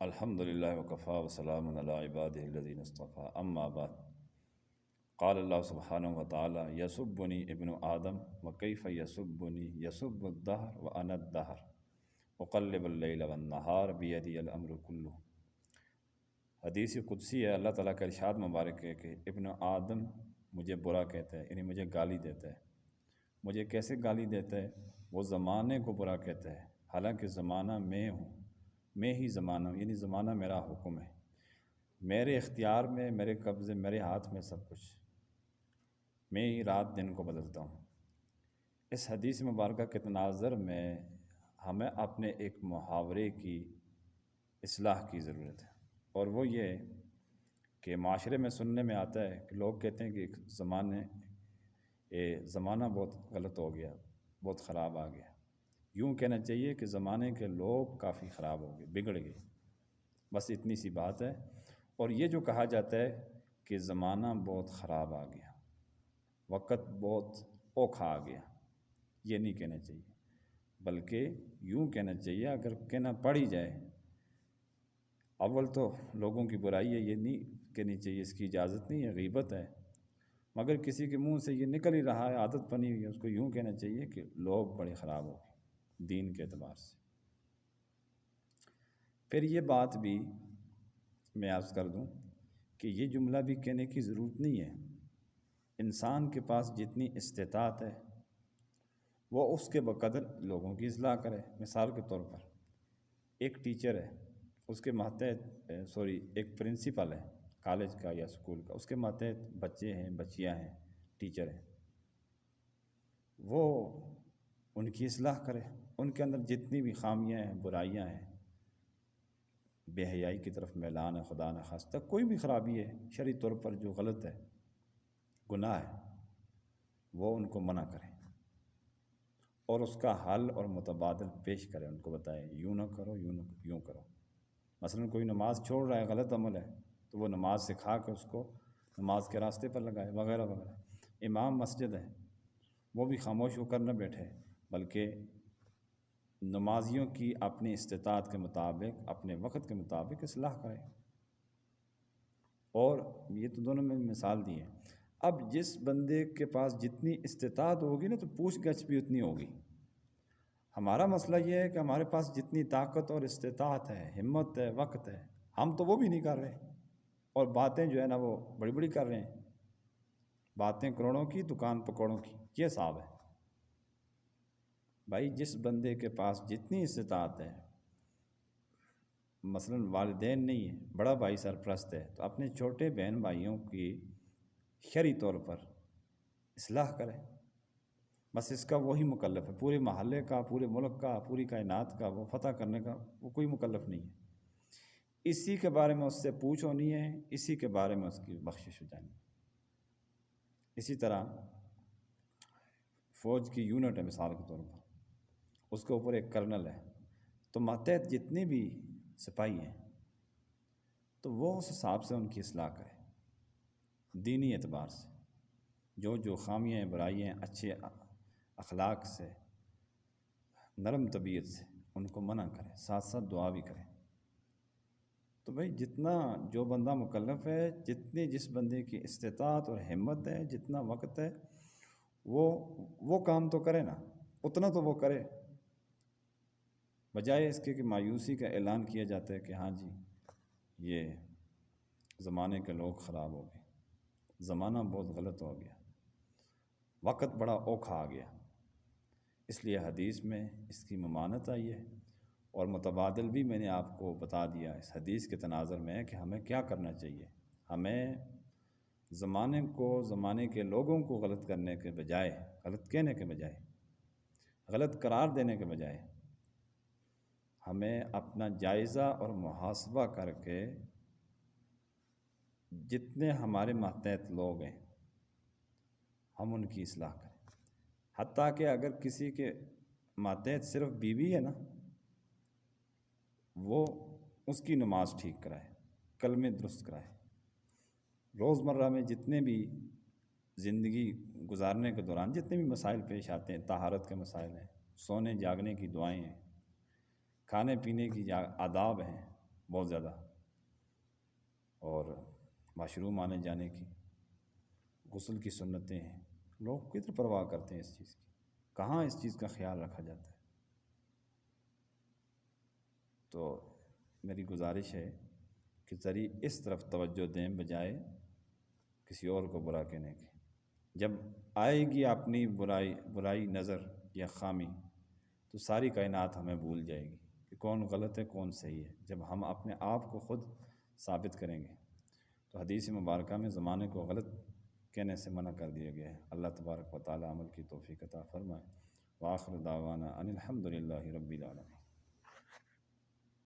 الحمد للہ وکفا وسلام علی عبادہ الذین اصطفیٰ اما بعد قال اللہ سبحانہ وتعالی یسبنی ابن آدم وکیف یسبنی یسب الدہر وانا الدہر اقلب اللیل والنہار بیدی الامر کلہ۔ حدیث قدسی ہے، اللہ تعالیٰ کا ارشاد مبارک ہے کہ ابن آدم مجھے برا کہتا ہے، یعنی مجھے گالی دیتا ہے۔ مجھے کیسے گالی دیتا ہے؟ وہ زمانے کو برا کہتا ہے، حالانکہ زمانہ میں ہوں، میں ہی زمانہ ہوں، یعنی زمانہ میرا حکم ہے، میرے اختیار میں، میرے قبضے، میرے ہاتھ میں سب کچھ، میں ہی رات دن کو بدلتا ہوں۔ اس حدیث مبارکہ کے تناظر میں ہمیں اپنے ایک محاورے کی اصلاح کی ضرورت ہے، اور وہ یہ کہ معاشرے میں سننے میں آتا ہے کہ لوگ کہتے ہیں کہ ایک زمانہ بہت غلط ہو گیا، بہت خراب آ گیا۔ یوں کہنا چاہیے کہ زمانے کے لوگ کافی خراب ہو گئے، بگڑ گئے، بس اتنی سی بات ہے۔ اور یہ جو کہا جاتا ہے کہ زمانہ بہت خراب آ گیا، وقت بہت اوکھا آ گیا، یہ نہیں کہنا چاہیے، بلکہ یوں کہنا چاہیے، اگر کہنا پڑ ہی جائے، اول تو لوگوں کی برائی ہے، یہ نہیں کہنی چاہیے، اس کی اجازت نہیں ہے، غیبت ہے، مگر کسی کے منہ سے یہ نکل ہی رہا ہے، عادت بنی ہوئی ہے، اس کو یوں کہنا چاہیے کہ لوگ بڑے خراب ہو گئے دین کے اعتبار سے۔ پھر یہ بات بھی میں عرض کر دوں کہ یہ جملہ بھی کہنے کی ضرورت نہیں ہے۔ انسان کے پاس جتنی استطاعت ہے وہ اس کے بقدر لوگوں کی اصلاح کرے۔ مثال کے طور پر ایک ٹیچر ہے، اس کے ماتحت ایک پرنسپل ہے کالج کا یا اسکول کا، اس کے ماتحت بچے ہیں، بچیاں ہیں، ٹیچر ہیں، وہ ان کی اصلاح کرے، ان کے اندر جتنی بھی خامیاں ہیں، برائیاں ہیں، بے حیائی کی طرف میلان ہے، خدا نخواستہ کوئی بھی خرابی ہے شرعی طور پر جو غلط ہے، گناہ ہے، وہ ان کو منع کریں اور اس کا حل اور متبادل پیش کریں، ان کو بتائیں یوں نہ کرو، یوں کرو۔ مثلا کوئی نماز چھوڑ رہا ہے، غلط عمل ہے، تو وہ نماز سکھا کے اس کو نماز کے راستے پر لگائے، وغیرہ وغیرہ۔ امام مسجد ہے، وہ بھی خاموش ہو کر نہ بیٹھے، بلکہ نمازیوں کی اپنی استطاعت کے مطابق، اپنے وقت کے مطابق اصلاح کرے۔ اور یہ تو دونوں میں مثال دی ہے۔ اب جس بندے کے پاس جتنی استطاعت ہوگی نا، تو پوچھ گچھ بھی اتنی ہوگی۔ ہمارا مسئلہ یہ ہے کہ ہمارے پاس جتنی طاقت اور استطاعت ہے، ہمت ہے، وقت ہے، ہم تو وہ بھی نہیں کر رہے، اور باتیں جو ہے نا وہ بڑی بڑی کر رہے ہیں، باتیں کروڑوں کی، دکان پکوڑوں کی، یہ حساب ہے۔ بھائی جس بندے کے پاس جتنی استطاعت ہے، مثلا والدین نہیں ہے، بڑا بھائی سرپرست ہے، تو اپنے چھوٹے بہن بھائیوں کی شرعی طور پر اصلاح کرے، بس اس کا وہی مکلف ہے، پورے محلے کا، پورے ملک کا، پوری کائنات کا وہ فتح کرنے کا وہ کوئی مکلف نہیں ہے۔ اسی کے بارے میں اس سے پوچھ ہونی ہے، اسی کے بارے میں اس کی بخشش ہو جانی ہے۔ اسی طرح فوج کی یونٹ ہے، مثال کے طور پر اس کے اوپر ایک کرنل ہے، تو ماتحت جتنے بھی سپاہی ہیں تو وہ اس حساب سے ان کی اصلاح کرے، دینی اعتبار سے جو خامیاں ہیں، برائیاں ہیں، اچھے اخلاق سے، نرم طبیعت سے ان کو منع کرے، ساتھ ساتھ دعا بھی کرے۔ تو بھائی جتنا جو بندہ مکلف ہے، جتنی جس بندے کی استطاعت اور ہمت ہے، جتنا وقت ہے، وہ کام تو کرے نا، اتنا تو وہ کرے، بجائے اس کے کہ مایوسی کا اعلان کیا جاتا ہے کہ ہاں جی یہ زمانے کے لوگ خراب ہو گئے، زمانہ بہت غلط ہو گیا، وقت بڑا اوکھا آ گیا۔ اس لیے حدیث میں اس کی ممانعت آئی ہے، اور متبادل بھی میں نے آپ کو بتا دیا اس حدیث کے تناظر میں کہ ہمیں کیا کرنا چاہیے۔ ہمیں زمانے کو، زمانے کے لوگوں کو غلط کرنے کے بجائے، غلط کہنے کے بجائے، غلط قرار دینے کے بجائے، ہمیں اپنا جائزہ اور محاسبہ کر کے جتنے ہمارے ماتحت لوگ ہیں ہم ان کی اصلاح کریں۔ حتیٰ کہ اگر کسی کے ماتحت صرف بیوی ہے نا، وہ اس کی نماز ٹھیک کرائے، کلمے درست کرائے، روزمرہ میں جتنے بھی زندگی گزارنے کے دوران جتنے بھی مسائل پیش آتے ہیں، طہارت کے مسائل ہیں، سونے جاگنے کی دعائیں ہیں، کھانے پینے کی آداب ہیں، بہت زیادہ، اور مشروع مانے جانے کی، غسل کی سنتیں ہیں، لوگ کتنی پرواہ کرتے ہیں اس چیز کی، کہاں اس چیز کا خیال رکھا جاتا ہے۔ تو میری گزارش ہے کہ ذریع اس طرف توجہ دیں بجائے کسی اور کو برا کہنے کے۔ جب آئے گی اپنی برائی نظر یا خامی، تو ساری کائنات ہمیں بھول جائے گی کہ کون غلط ہے کون صحیح ہے۔ جب ہم اپنے آپ کو خود ثابت کریں گے، تو حدیث مبارکہ میں زمانے کو غلط کہنے سے منع کر دیا گیا ہے۔ اللہ تبارک و تعالی عمل کی توفیق عطا فرمائے۔ وآخر دعوانا ان الحمد للہ رب العالمین۔